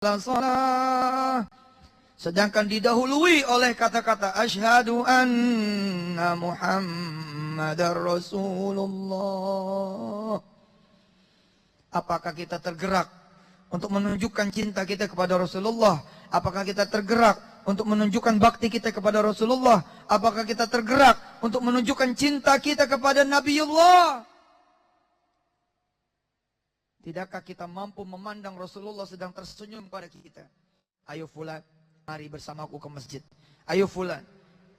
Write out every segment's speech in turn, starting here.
salah. Sedangkan didahului oleh kata-kata asyhadu anna Muhammadar Rasulullah. Apakah kita tergerak untuk menunjukkan cinta kita kepada Rasulullah? Apakah kita tergerak untuk menunjukkan bakti kita kepada Rasulullah? Apakah kita tergerak untuk menunjukkan cinta kita kepada Nabiullah? Tidakkah kita mampu memandang Rasulullah sedang tersenyum pada kita? Ayo fulan, mari bersamaku ke masjid. Ayo fulan,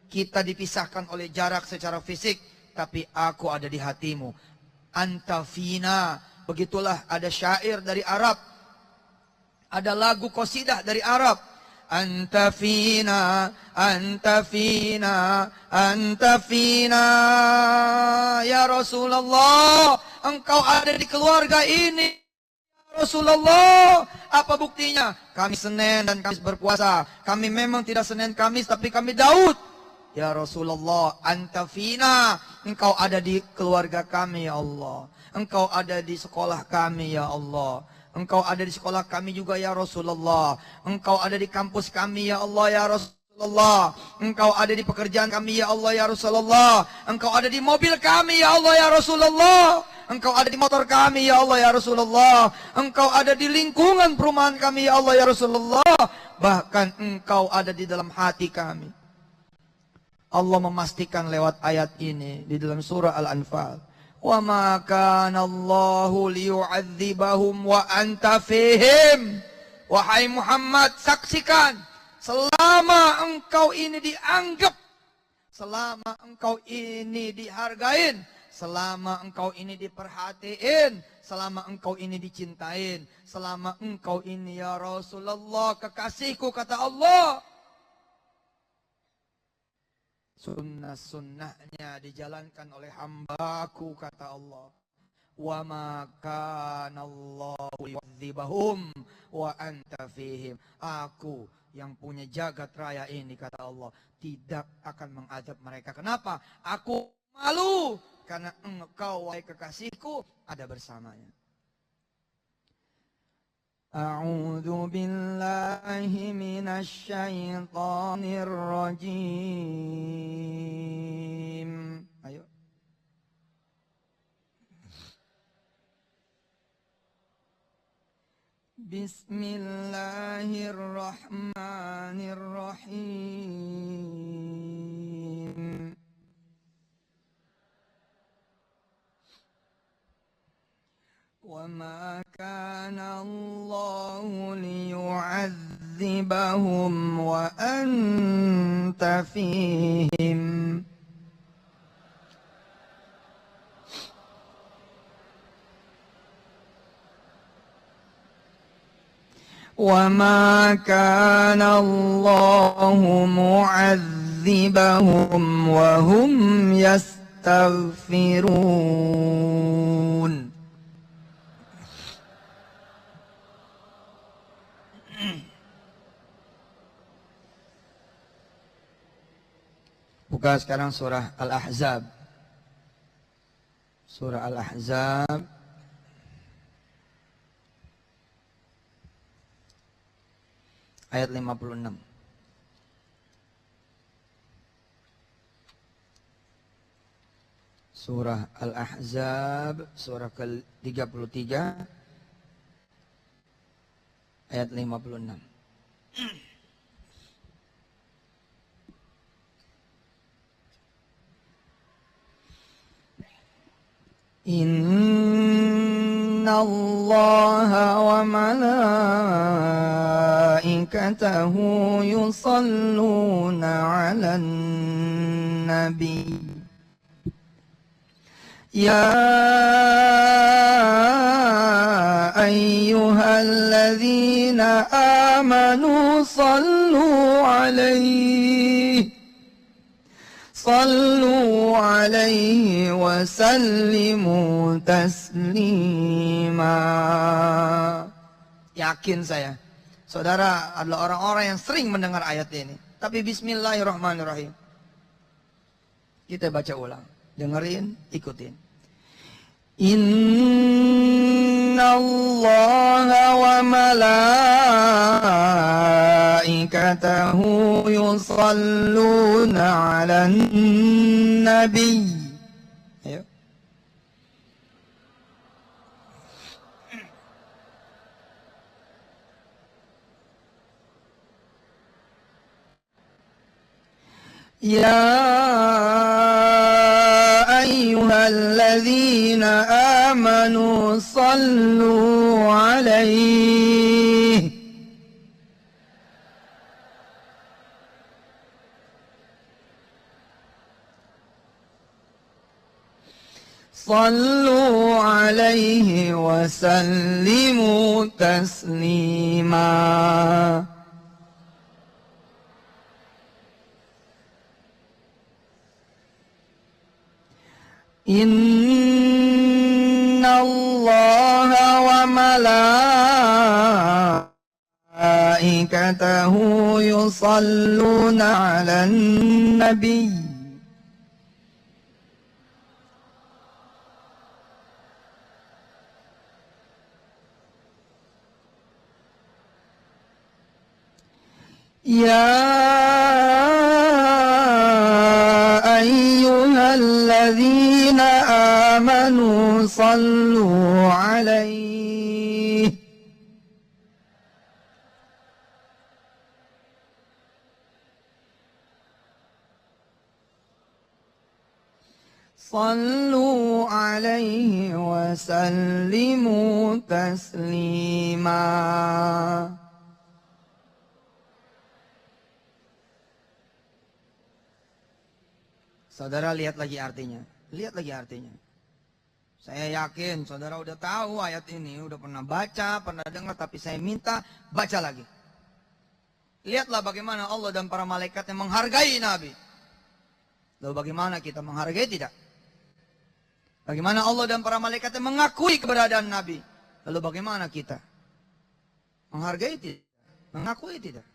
kita dipisahkan oleh jarak secara fisik, tapi aku ada di hatimu. Anta fina. Begitulah ada syair dari Arab. Ada lagu qasidah dari Arab. Anta fina, anta fina, anta fina. Ya Rasulullah, engkau ada di keluarga ini. Ya Rasulullah, apa buktinya? Kami Senin dan Kamis berpuasa. Kami memang tidak Senin Kamis, tapi kami Daud. Ya Rasulullah, anta fina. Engkau ada di keluarga kami, ya Allah. Engkau ada di sekolah kami, ya Allah. Engkau ada di sekolah kami juga, ya Rasulullah. Engkau ada di kampus kami, ya Allah, ya Rasulullah. Engkau ada di pekerjaan kami, ya Allah, ya Rasulullah. Engkau ada di mobil kami, ya Allah, ya Rasulullah. Engkau ada di motor kami, ya Allah, ya Rasulullah. Engkau ada di lingkungan perumahan kami, ya Allah, ya Rasulullah. Bahkan engkau ada di dalam hati kami. Allah memastikan lewat ayat ini di dalam surah Al-Anfal. Wa ma kana Allahu liyu'adzibahum wa anta fihim. Wahai Muhammad, saksikan, selama engkau ini dianggap, selama engkau ini dihargain, selama engkau ini diperhatiin, selama engkau ini dicintain, selama engkau ini ya Rasulullah kekasihku, kata Allah, sunnah-sunnahnya dijalankan oleh hambaku, kata Allah. Wa ma kana Allahu liyu'adzibahum wa anta fihim. Aku yang punya jagat raya ini, kata Allah, tidak akan mengadab mereka. Kenapa? Aku malu karena engkau, wahai kekasihku, ada bersamanya. A'udzu billahi minasy syaithanir rajim. Ayo. Bismillahirrahmanirrahim. وَمَا كَانَ اللَّهُ لِيُعَذِّبَهُمْ وَأَنْتَ فِيهِمْ وَمَا كَانَ اللَّهُ مُعَذِّبَهُمْ وَهُمْ يَسْتَغْفِرُونَ. Buka sekarang surah Al-Ahzab. Surah Al-Ahzab ayat 56. Surah Al-Ahzab, surah ke-33 ayat 56. Inna Allah wa malaikatahu yusalluna 'alan nabi. Ya ayyuhalladzina amanu sallu 'alaihi wa sallimu taslima. Yakin saya, saudara adalah orang-orang yang sering mendengar ayat ini. Tapi bismillahirrahmanirrahim. Kita baca ulang. Dengerin, ikutin. Inna Allah wa malaikatahu yusalluna 'alan nabi. Ayo. Ya ayyuhalladzina amanu sallu alaihi wa sallimu taslima. Inna Allah wa malaikatahu yusalluna 'alan nabi. Ya ayyuhalladzina amanu sallu alaihi wa sallimu taslima. Saudara lihat lagi artinya. Lihat lagi artinya. Saya yakin saudara udah tahu ayat ini, udah pernah baca, pernah dengar, tapi saya minta baca lagi. Lihatlah bagaimana Allah dan para malaikatnya menghargai Nabi. Lalu bagaimana kita menghargai tidak? Bagaimana Allah dan para malaikatnya mengakui keberadaan Nabi. Lalu bagaimana kita? Menghargai tidak? Mengakui tidak?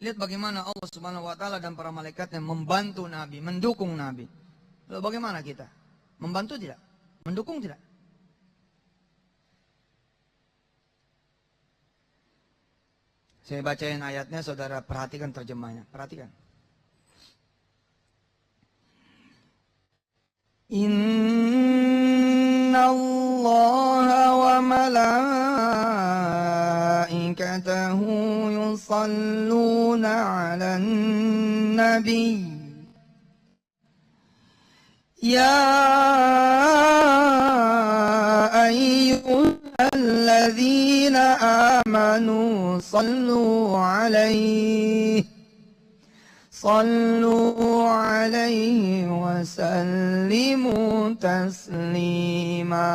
Lihat bagaimana Allah Subhanahu wa taala dan para malaikatnya membantu Nabi, mendukung Nabi. Lalu bagaimana kita? Membantu tidak? Mendukung tidak? Saya bacain ayatnya, saudara perhatikan terjemahnya. Perhatikan. Inna Allah wa malaikatahu yusalluna 'alan nabi. Ya ayyuhalladzina amanu sallu alaihi wa sallimu taslima.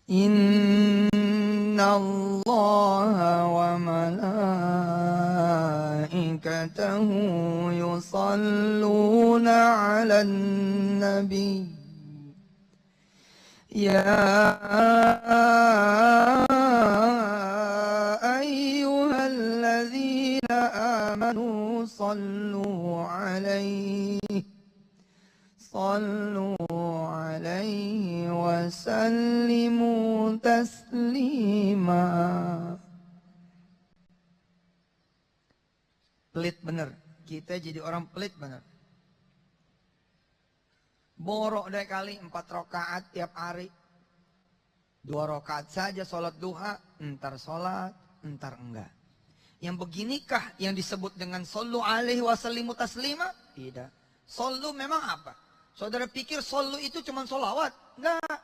Inna Allah wa malaikatahu yusalluna 'alan nabi. Ya ayyuhalladzina amanu sallu alaihi wa sallimu taslima. Pelit bener, kita jadi orang pelit bener. Borok deh kali 4 rakaat tiap hari. 2 rakaat saja sholat duha, entar sholat, entar enggak. Yang beginikah yang disebut dengan sallu alaihi wa sallimu taslima? Tidak. Sallu memang apa? Saudara pikir sallu itu cuma sholawat? Enggak.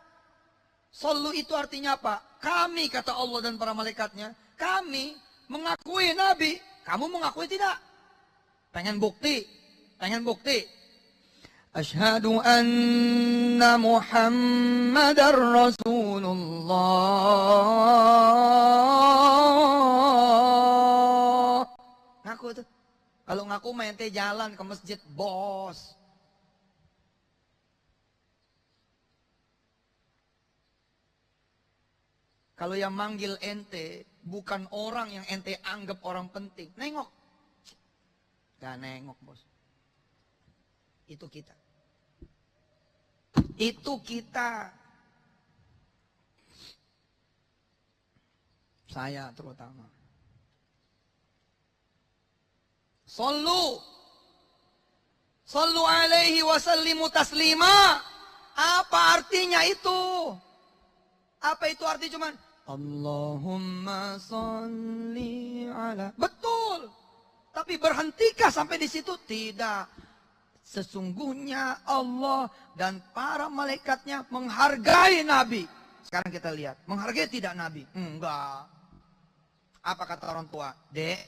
Sallu itu artinya apa? Kami, kata Allah dan para malaikatnya, kami mengakui Nabi. Kamu mengakui tidak? Pengen bukti? Pengen bukti? Asyhadu anna Muhammadar Rasulullah. Ngaku tuh. Kalau ngaku main teh jalan ke masjid, bos. Kalau yang manggil ente bukan orang yang ente anggap orang penting, nengok. Gak nengok, bos. Itu kita. Itu kita, saya terutama. Sallu alaihi wasallimu taslima. Apa artinya itu? Apa itu arti cuman Allahumma salli ala. Betul. Tapi berhentikah sampai di situ? Tidak. Sesungguhnya Allah dan para malaikatnya menghargai Nabi. Sekarang kita lihat, menghargai tidak Nabi? Enggak. Apa kata orang tua? Dek,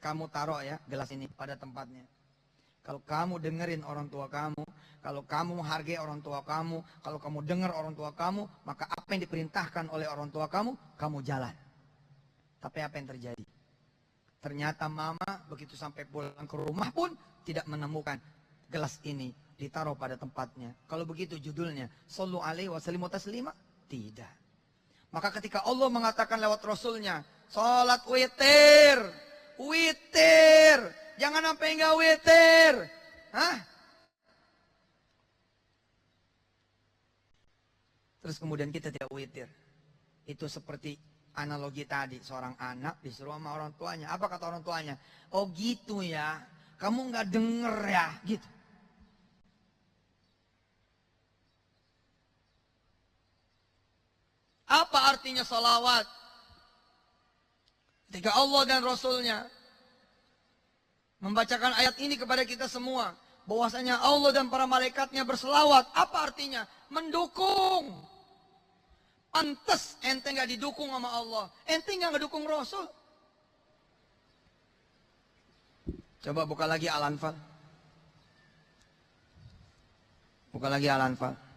kamu taruh ya gelas ini pada tempatnya. Kalau kamu dengerin orang tua kamu, kalau kamu menghargai orang tua kamu, kalau kamu dengar orang tua kamu, maka apa yang diperintahkan oleh orang tua kamu, kamu jalan. Tapi apa yang terjadi? Ternyata mama begitu sampai pulang ke rumah pun tidak menemukan gelas ini ditaruh pada tempatnya. Kalau begitu judulnya, Sallu alaihi wasallimu taslima? Tidak. Maka ketika Allah mengatakan lewat Rasulnya, salat witir, witir. Jangan sampai enggak witir. Hah? Terus kemudian kita tidak witir. Itu seperti analogi tadi. Seorang anak disuruh sama orang tuanya. Apa kata orang tuanya? Oh gitu ya. Kamu nggak denger ya. Gitu. Apa artinya salawat? Ketika Allah dan Rasulnya membacakan ayat ini kepada kita semua, bahwasanya Allah dan para malaikatnya berselawat. Apa artinya? Mendukung. Pantes ente nggak didukung sama Allah. Ente nggak ngedukung Rasul. Coba buka lagi Al-Anfal. Buka lagi Al-Anfal.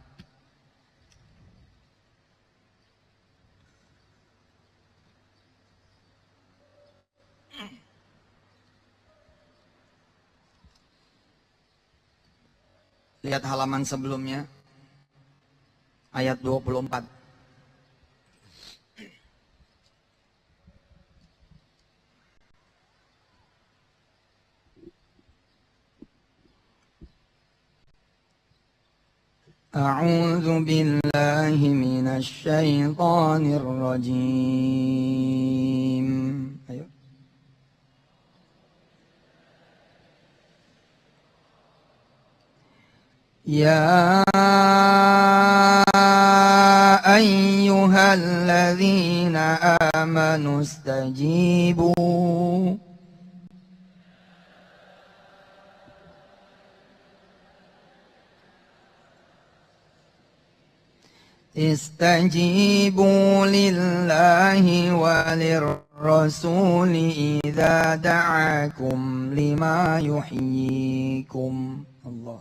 Lihat halaman sebelumnya. Ayat 24. A'udzu billahi minasy syaithanir rajim. Ayo. Ya ayyuhalladzina amanu istajibu istajibu lillahi walirrasuli idza da'akum lima yuhyikum. Allah.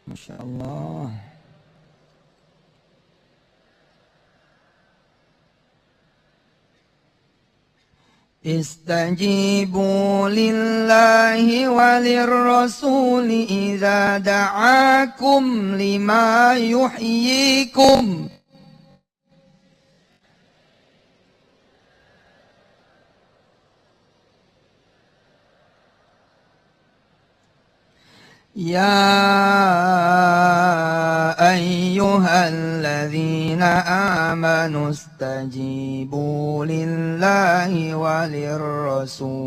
Masya Allah. Istajibu lillahi walirrasuli idza da'akum lima yuhyikum. Ya ayyuhalladzina amanu istajibu lillahi walirrasul.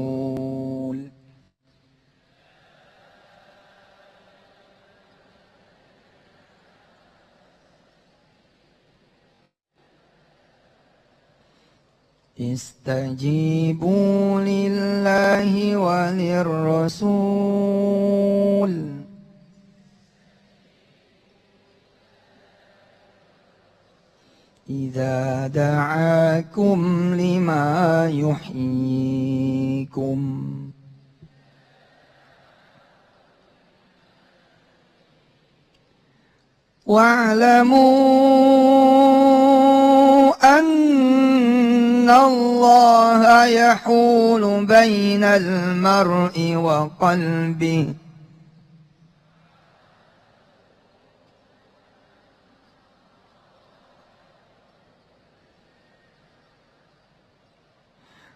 Istajibu lillahi walirrasul. Idza da'akum lima yuhyikum. Wa'lamu anna Allah yahulu bainal mar'i wa qalbihi.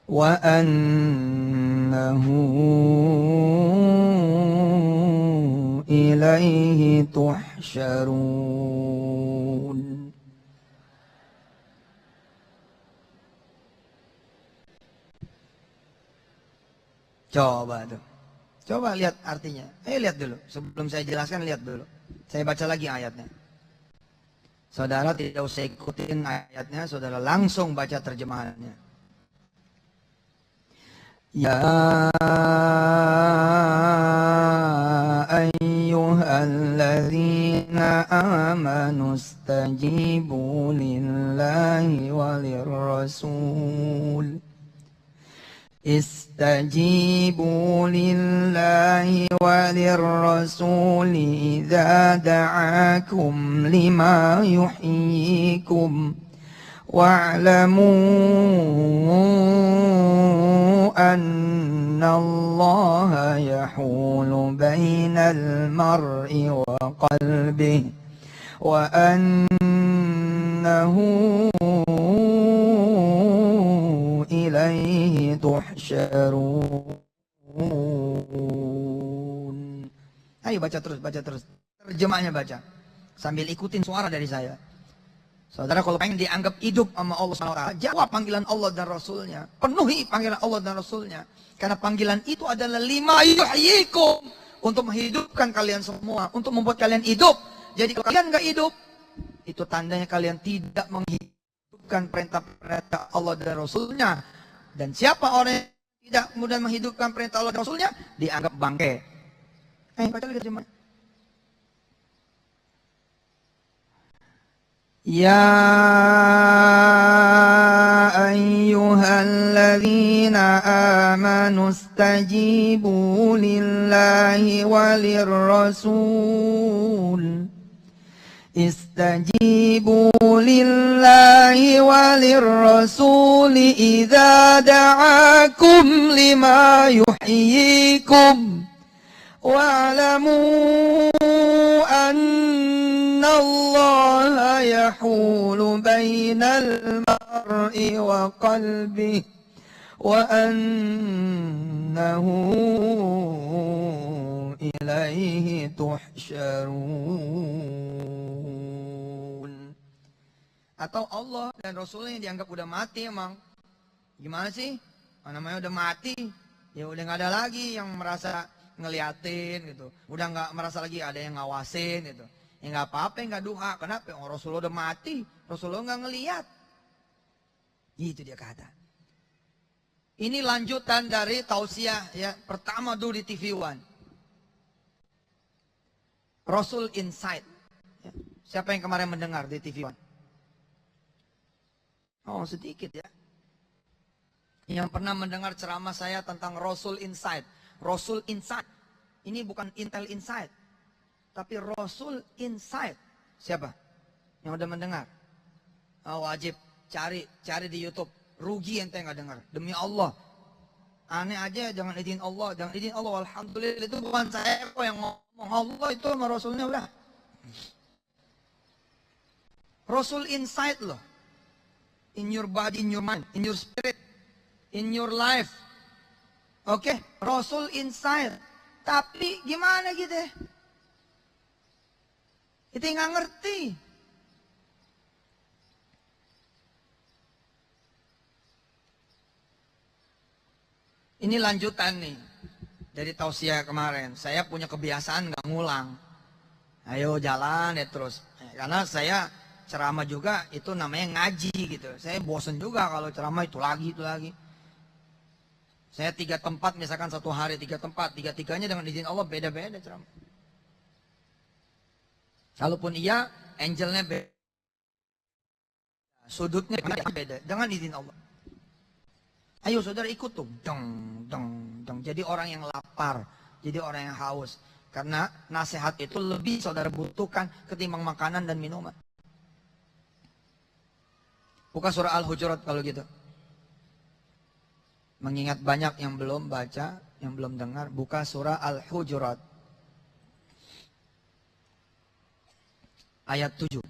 Wa annahu إليه تحشرون. Coba tuh. Coba lihat artinya. Lihat dulu. Sebelum saya jelaskan, lihat dulu. Saya baca lagi ayatnya. Saudara tidak usah ikutin ayatnya, saudara langsung baca terjemahannya. Ya ayyuhalladzina amanu istajibu lillahi walir rasul. استجيبوا لله وللرسول إذا دعاكم لما يحييكم واعلموا أن الله يحول بين المرء وقلبه وأنه إليه تحشرون. Ayo baca terus, baca terus. Terjemahnya baca. Sambil ikutin suara dari saya. Saudara kalau pengen dianggap hidup sama Allah SWT, jawab panggilan Allah dan Rasulnya. Penuhi panggilan Allah dan Rasulnya. Karena panggilan itu adalah lima yuhyikum. Untuk menghidupkan kalian semua. Untuk membuat kalian hidup. Jadi kalau kalian gak hidup, itu tandanya kalian tidak menghidupkan perintah-perintah Allah dan Rasulnya. Dan siapa orang yang tidak kemudian menghidupkan perintah Allah dan Rasulnya, dianggap bangke. Baca lagi terjemahnya. Ya ayyuhalladzina amanu istajibu lillahi walir rasul. استجيبوا لله وللرسول إذا دعاكم لما يحييكم واعلموا أن الله يحول بين المرء وقلبه وأنه إليه تحشرون. Atau Allah dan Rasulnya dianggap udah mati emang. Gimana sih? Namanya udah mati, ya udah nggak ada lagi yang merasa ngeliatin gitu. Udah nggak merasa lagi ada yang ngawasin gitu. Ya nggak apa-apa, nggak duha. Kenapa? Rasulullah udah mati, Rasulullah nggak ngeliat. Gitu dia kata. Ini lanjutan dari tausiah ya pertama dulu di TV One. Rasul Insight. Ya. Siapa yang kemarin mendengar di TV One? Oh sedikit ya. Yang pernah mendengar ceramah saya tentang Rasul Insight. Rasul Insight. Ini bukan Intel Insight. Tapi Rasul Insight. Siapa? Yang udah mendengar? Oh, wajib cari di YouTube. Rugi ente nggak dengar. Demi Allah. Aneh aja, jangan izin Allah. Jangan izin Allah. Alhamdulillah itu bukan saya kok yang ngomong. Allah itu sama Rasulnya udah. Rasul Insight loh. In your body, in your mind, in your spirit, in your life. Oke, Rasul Insight. Tapi gimana gitu? Kita nggak ngerti. Ini lanjutan nih dari tausiah kemarin. Saya punya kebiasaan nggak ngulang. Ayo jalan ya terus. Karena saya ceramah juga itu namanya ngaji gitu. Saya bosen juga kalau ceramah itu lagi. Saya 3 tempat misalkan satu hari 3 tempat, 3-3-nya dengan izin Allah beda-beda ceramah. Kalaupun iya, angelnya beda, sudutnya beda, dengan izin Allah. Ayo saudara ikut tuh, jadi orang yang lapar, jadi orang yang haus. Karena nasihat itu lebih saudara butuhkan ketimbang makanan dan minuman. Buka surah Al-Hujurat kalau gitu. Mengingat banyak yang belum baca, yang belum dengar, buka surah Al-Hujurat. Ayat 7.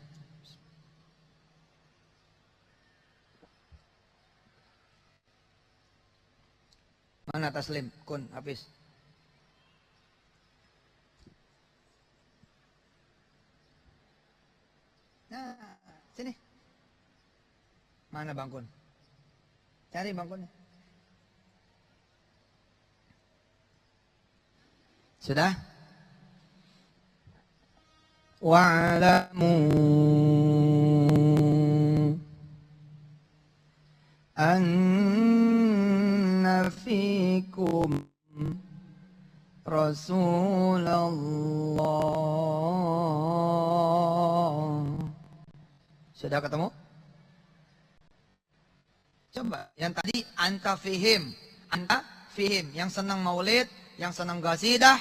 Mana Taslim, Kun, Hafiz? Mana bangkun? Cari bangkunnya. Sudah? Wa'lamu anna fikum Rasulullah. Sudah ketemu? Coba, yang tadi anta fihim. Anta fihim. Yang senang maulid, yang senang qasidah,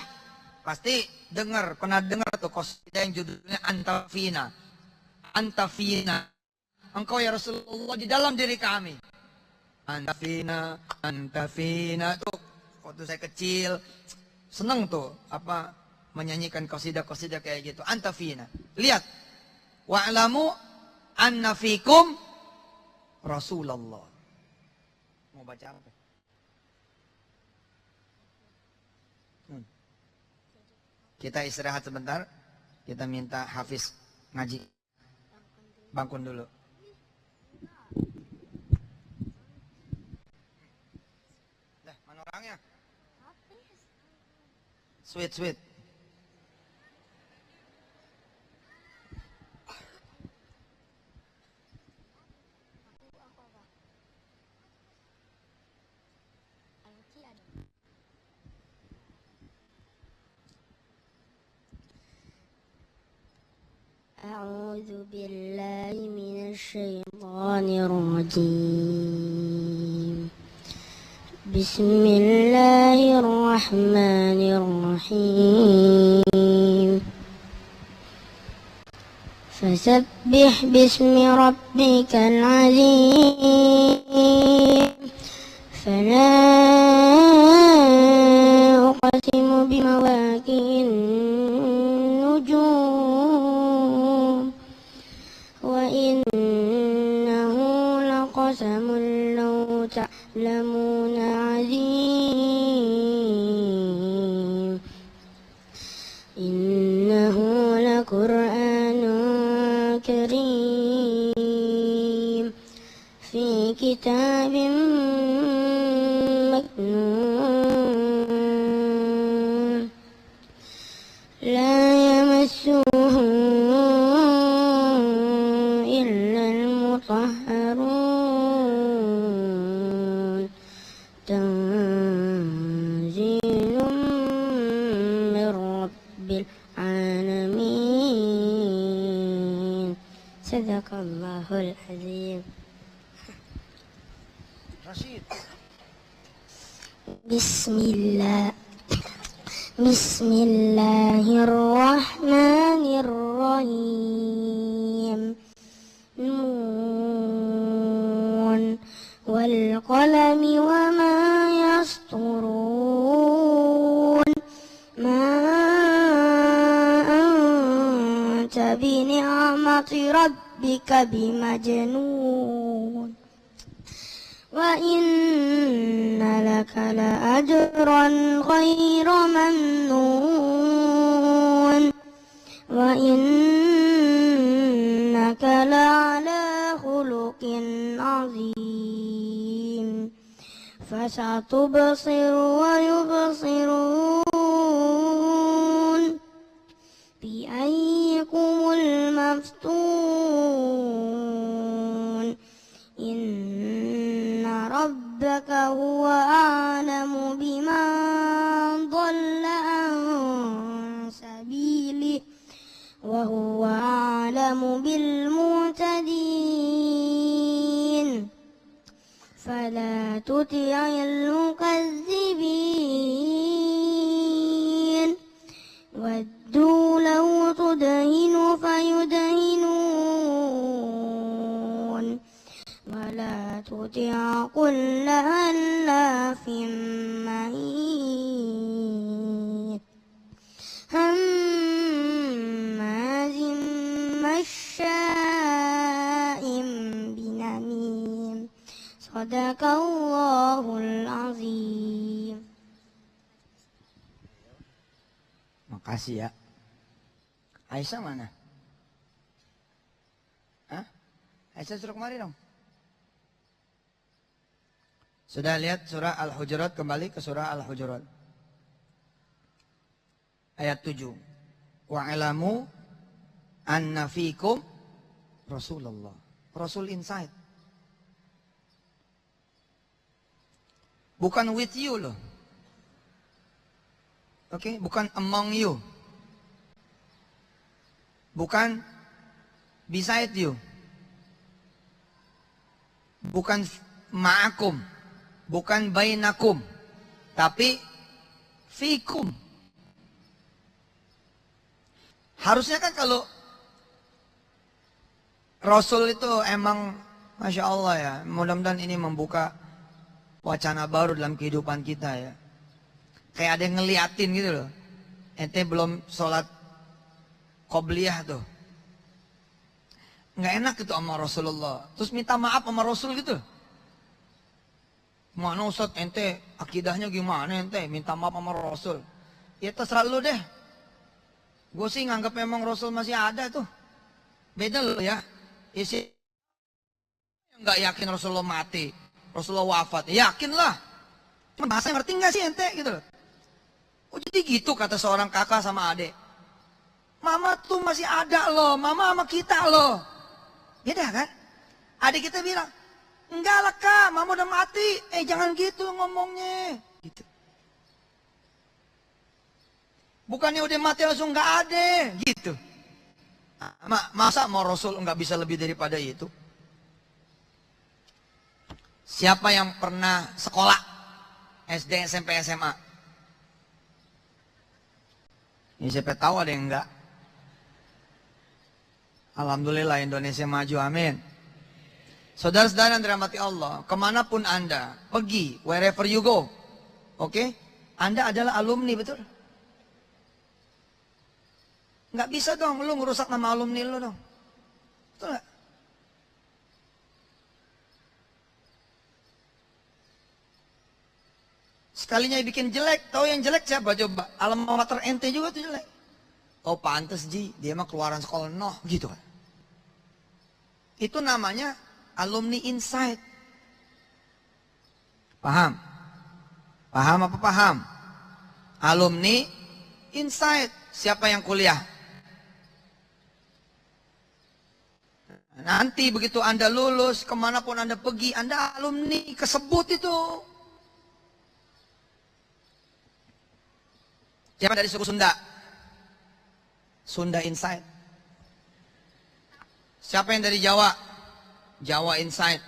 pasti dengar, pernah dengar tuh qasidah yang judulnya anta fina. Anta fina. Engkau ya Rasulullah di dalam diri kami. Anta fina tuh waktu saya kecil senang tuh apa menyanyikan qasidah-qasidah kayak gitu. Anta fina. Lihat. Wa'lamu anna fikum Rasulullah. Mau baca apa? Kita istirahat sebentar. Kita minta Hafiz ngaji. Bangkun dulu. Dah, mana orangnya? Sweet. أعوذ بالله من الشيطان الرجيم. بسم الله الرحمن الرحيم. فسبح باسم ربك العظيم. فلا أقسم بمواقع النجوم وإنه لقسم لو تعلمون عظيم. إنه لقرآن كريم في كتاب مكنون لا يمسه إلا المطهرون تنزيل من رب العالمين. صدق الله العظيم. Rashid. بسم الله الرحمن الرحيم. نون والقلم وما يسطرون. ما أنت بنعمة ربك بمجنون. وإن لك لأجرا غير ممنون. وإنك لعلى خلق عظيم. فستبصر ويبصرون بأيكم المفتون. إن ربك هو أعلم بمن ضل عن سبيله وهو أعلم بالمهتدين. فلا تطع المكذبين. ودوا لو تدهن فيدهنون. ولا تطع كل هلاف مهين هماز مشاء بنميم. صدق الله العظيم. Makasih ya. Aisyah mana? Hah? Aisyah suruh kemari dong. Sudah lihat surah Al-Hujurat, kembali ke surah Al-Hujurat. Ayat 7. Wa'alamu anna fikum Rasulullah. Rasul inside. Bukan with you loh. Oke, bukan among you. Bukan beside you. Bukan ma'akum. Bukan bainakum. Tapi fikum. Harusnya kan kalau Rasul itu emang Masya Allah ya, mudah-mudahan ini membuka wacana baru dalam kehidupan kita ya. Kayak ada yang ngeliatin gitu loh. Ente belum sholat qobliyah tuh. Nggak enak gitu sama Rasulullah. Terus minta maaf sama Rasul gitu. Mana Ustaz ente akidahnya gimana ente minta maaf sama Rasul. Ya terserah lu deh. Gue sih nganggap memang Rasul masih ada tuh. Beda loh ya. Isi nggak yakin Rasulullah mati, Rasulullah wafat. Yakin lah. Cuma bahasa ngerti nggak sih ente gitu loh. Oh jadi gitu kata seorang kakak sama adik. Mama tuh masih ada loh, mama sama kita loh. Beda kan? Adik kita bilang, enggak lah kak, mama udah mati. Jangan gitu ngomongnya. Gitu. Bukannya udah mati langsung nggak ada, gitu. Masa mau Rasul nggak bisa lebih daripada itu? Siapa yang pernah sekolah SD, SMP, SMA? Ini siapa tahu ada yang enggak. Alhamdulillah Indonesia maju, amin. Saudara-saudara yang dirahmati Allah, kemanapun Anda pergi, wherever you go, oke? Anda adalah alumni, betul? Nggak bisa dong, lu ngerusak nama alumni lu dong. Betul nggak? Sekalinya bikin jelek, tahu yang jelek siapa coba? Alma mater ente juga tuh jelek. Oh pantes Ji, dia mah keluaran sekolah noh, gitu kan. Itu namanya alumni inside. Paham? Paham apa paham? Alumni inside. Siapa yang kuliah? Nanti begitu Anda lulus, kemanapun Anda pergi, Anda alumni kesebut itu. Siapa dari suku Sunda? Sunda inside. Siapa yang dari Jawa? Jawa inside.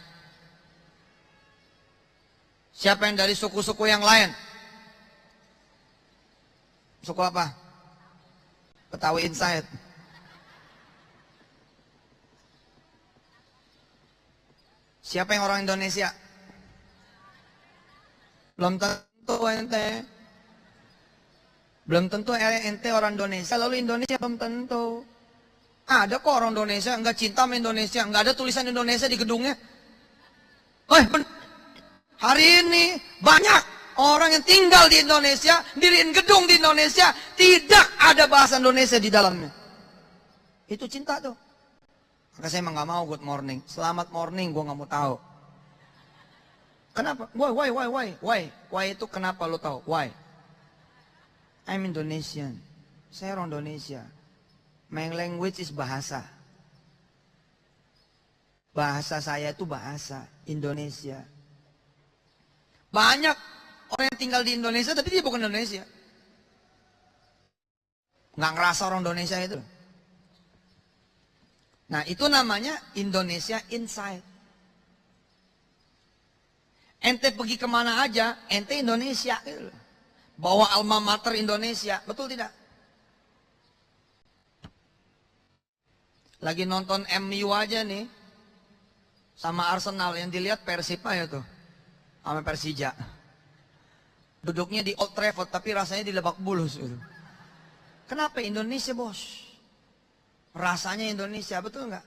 Siapa yang dari suku-suku yang lain? Suku apa? Betawi inside. Siapa yang orang Indonesia? Belum tentu ente. Belum tentu ente orang Indonesia, lalu Indonesia belum tentu. Ada kok orang Indonesia nggak cinta sama Indonesia, nggak ada tulisan Indonesia di gedungnya. Hari ini banyak orang yang tinggal di Indonesia, diriin gedung di Indonesia, tidak ada bahasa Indonesia di dalamnya. Itu cinta tuh. Maka saya emang nggak mau good morning, selamat morning, gue nggak mau tahu. Kenapa? Why itu kenapa lo tahu? Why? I'm Indonesian. Saya orang Indonesia. My language is bahasa. Bahasa saya itu bahasa Indonesia. Banyak orang yang tinggal di Indonesia tapi dia bukan Indonesia. Nggak ngerasa orang Indonesia itu. Nah itu namanya Indonesia inside. Ente pergi kemana aja, ente Indonesia gitu. Bawa alma mater Indonesia, betul tidak? Lagi nonton MU aja nih, sama Arsenal yang dilihat Persib aja tuh, sama Persija. Duduknya di Old Trafford tapi rasanya di Lebak Bulus gitu. Kenapa Indonesia bos? Rasanya Indonesia, betul nggak?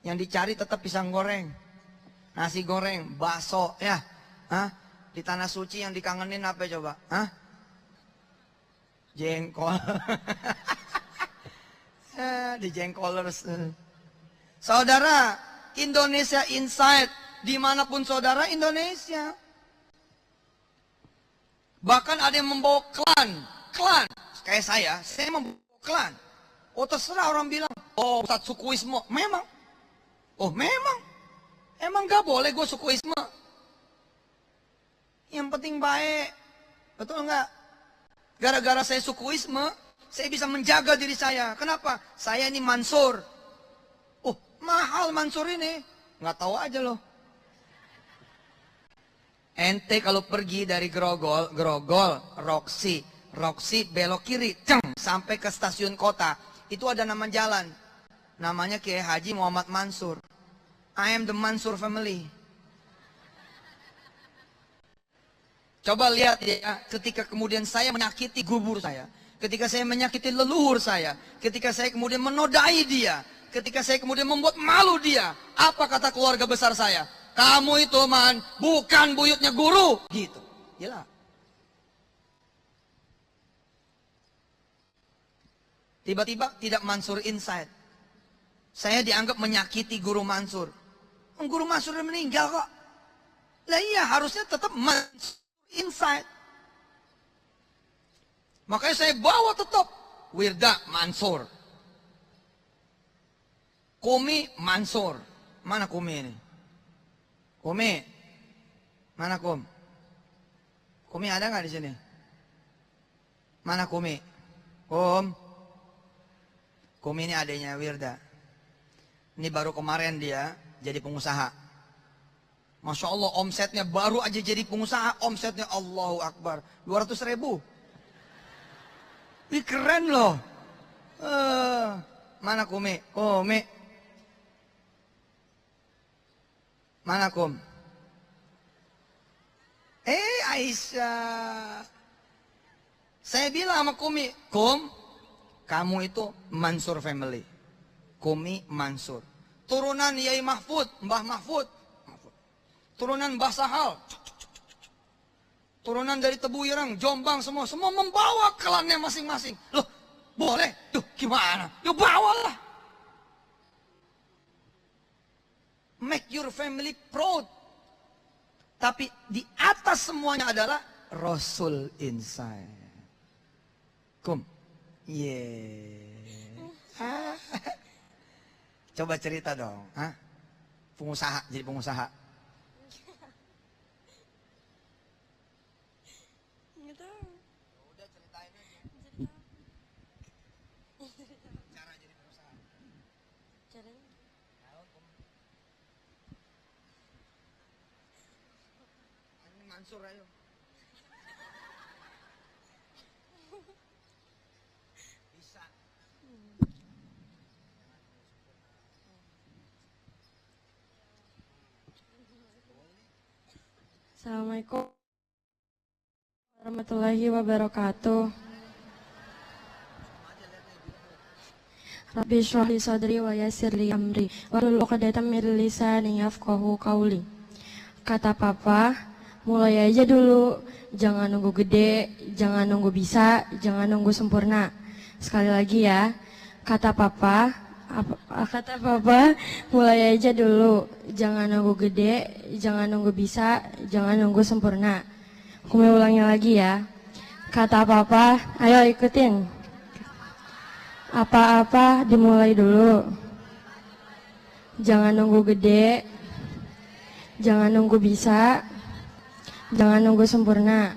Yang dicari tetap pisang goreng, nasi goreng, bakso, ya. Hah? Di tanah suci yang dikangenin apa coba? Hah? Jengkol. Di jengkolers. Saudara, Indonesia inside. Dimanapun saudara, Indonesia. Bahkan ada yang membawa klan. Kayak saya membawa klan. Oh terserah orang bilang, oh Ustadz sukuisme. Memang. Oh memang. Emang gak boleh gue sukuisme. Yang penting baik. Betul nggak? Gara-gara saya sukuisme, saya bisa menjaga diri saya. Kenapa? Saya ini Mansur. Oh mahal Mansur ini. Nggak tahu aja loh. Ente kalau pergi dari Grogol, Roxy belok kiri, sampai ke stasiun kota. Itu ada nama jalan. Namanya Kiai Haji Muhammad Mansur. I am the Mansur family. Coba lihat ya, ketika kemudian saya menyakiti gubur saya. Ketika saya menyakiti leluhur saya. Ketika saya kemudian menodai dia. Ketika saya kemudian membuat malu dia. Apa kata keluarga besar saya? Kamu itu man, bukan buyutnya guru. Gitu. Gila. Tiba-tiba tidak Mansur inside. Saya dianggap menyakiti guru Mansur. Guru Mansur udah meninggal kok. Lah iya harusnya tetap Mansur inside. Makanya saya bawa tetap Wirda Mansur. Kumi Mansur. Mana Kumi ini? Kumi. Mana Kum? Kumi ada nggak di sini? Mana Kumi? Kumi ini adanya Wirda. Ini baru kemarin dia jadi pengusaha. Masya Allah omsetnya baru aja jadi pengusaha. Omsetnya Allahu Akbar. 200.000. Ih keren loh. Mana Kumi? Kumi. Mana Kum? Aisyah. Saya bilang sama Kumi. Kum, kamu itu Mansur family. Kumi Mansur. Turunan Yai Mahfud, Mbah Mahfud. Turunan Mbah Sahal. Turunan dari Tebu Ireng, Jombang semua. Semua membawa klannya masing-masing. Loh, boleh? Tuh, gimana? Ya bawalah. Make your family proud. Tapi di atas semuanya adalah Rasul inside. Kum. Coba cerita dong. Pengusaha, jadi pengusaha. Udah ceritain aja. Cara jadi pengusaha. Caranya? Ini Mansur ayo. Bisa. Assalamualaikum warahmatullahi wabarakatuh. Rabbi shrah li sadri wa yassir li amri wahlul 'uqdatam min lisani yafqahu qawli. Kata papa, mulai aja dulu. Jangan nunggu gede, jangan nunggu bisa, jangan nunggu sempurna. Sekali lagi ya. Kata papa, mulai aja dulu. Jangan nunggu gede, jangan nunggu bisa, jangan nunggu sempurna. Aku mau ulangnya lagi ya. Kata papa, ayo ikutin. Apa-apa dimulai dulu. Jangan nunggu gede, jangan nunggu bisa, jangan nunggu sempurna.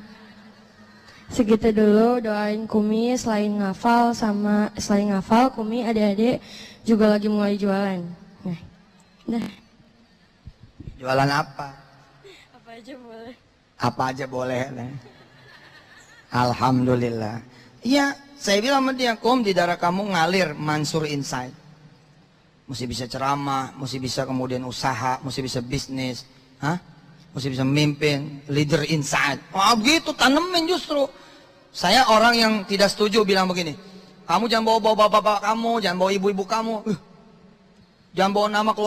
Segitu dulu doain Kumi selain ngafal Kumi adik-adik juga lagi mulai jualan. Nah. Jualan apa? Apa aja boleh. Apa aja boleh. Alhamdulillah. Iya, saya bilang sama dia, Kum, di darah kamu ngalir Mansur inside. Mesti bisa ceramah, mesti bisa kemudian usaha, mesti bisa bisnis, mesti bisa memimpin, leader inside. Wah begitu, tanemin justru. Saya orang yang tidak setuju bilang begini, kamu jangan bawa bapak-bapak kamu, jangan bawa ibu-ibu kamu, jangan bawa nama keluarga.